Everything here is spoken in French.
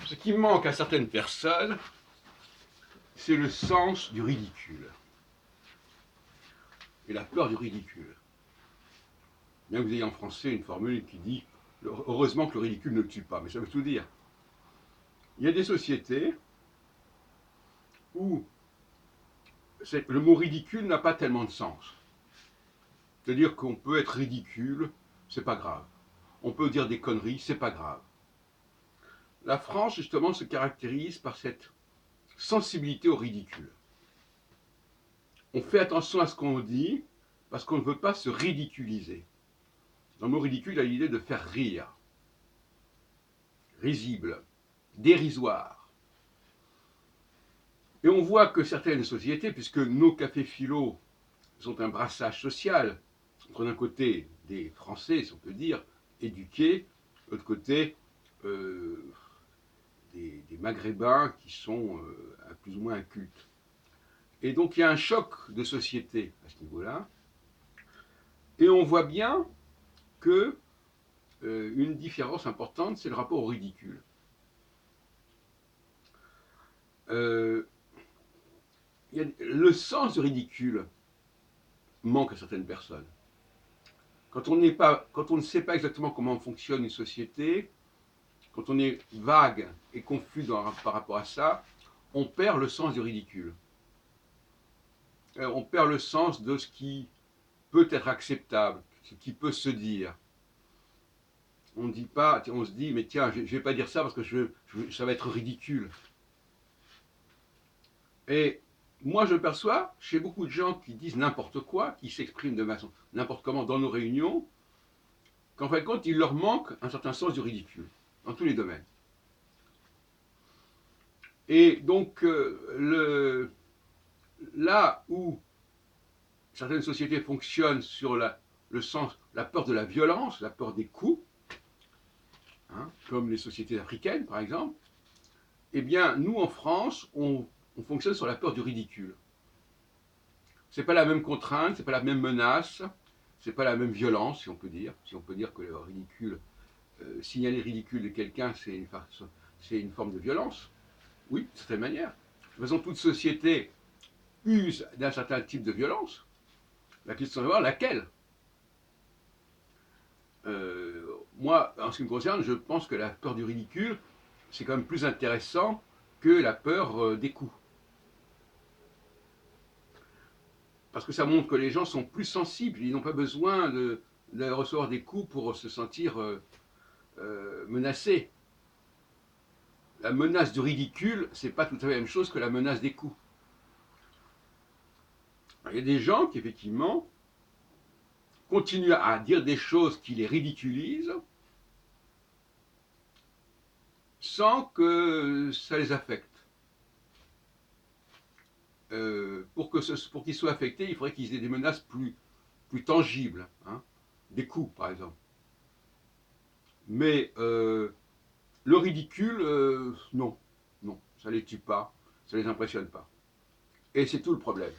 Ce qui manque à certaines personnes, c'est le sens du ridicule. Et la peur du ridicule. Bien que vous ayez en français une formule qui dit « Heureusement que le ridicule ne tue pas », mais ça veut tout dire. Il y a des sociétés où le mot ridicule n'a pas tellement de sens. C'est-à-dire qu'on peut être ridicule, c'est pas grave. On peut dire des conneries, c'est pas grave. La France, justement, se caractérise par cette sensibilité au ridicule. On fait attention à ce qu'on dit parce qu'on ne veut pas se ridiculiser. Dans le mot ridicule, il y a l'idée de faire rire, risible, dérisoire. Et on voit que certaines sociétés, puisque nos cafés philo sont un brassage social, entre d'un côté des Français, si on peut dire, éduqués, de l'autre côté des Maghrébins qui sont plus ou moins incultes. Et donc il y a un choc de société à ce niveau-là. Et on voit bien que une différence importante, c'est le rapport au ridicule. Le sens du ridicule manque à certaines personnes. Quand on ne sait pas exactement comment fonctionne une société, quand on est vague et confus par rapport à ça, on perd le sens du ridicule. On perd le sens de ce qui peut être acceptable, ce qui peut se dire. On dit pas, on se dit, mais tiens, je ne vais pas dire ça parce que ça va être ridicule. Et moi, je perçois chez beaucoup de gens qui disent n'importe quoi, qui s'expriment de façon n'importe comment dans nos réunions, qu'en fin de compte, il leur manque un certain sens du ridicule, dans tous les domaines. Et donc, là où certaines sociétés fonctionnent sur le sens, la peur de la violence, la peur des coups, hein, comme les sociétés africaines par exemple, eh bien, nous en France, on fonctionne sur la peur du ridicule. C'est pas la même contrainte, c'est pas la même menace, c'est pas la même violence, si on peut dire. Si on peut dire que le ridicule, signaler le ridicule de quelqu'un, c'est une forme de violence. Oui, de certaine manière. De toute façon, toute société use d'un certain type de violence. La question est de savoir laquelle. Moi, en ce qui me concerne, je pense que la peur du ridicule, c'est quand même plus intéressant que la peur des coups. Parce que ça montre que les gens sont plus sensibles, ils n'ont pas besoin de recevoir des coups pour se sentir menacés. La menace du ridicule, c'est pas tout à fait la même chose que la menace des coups. Il y a des gens qui, effectivement, continuent à dire des choses qui les ridiculisent sans que ça les affecte. Pour qu'ils soient affectés, il faudrait qu'ils aient des menaces plus tangibles, hein, des coups par exemple. Mais le ridicule, non, ça ne les tue pas, ça ne les impressionne pas. Et c'est tout le problème.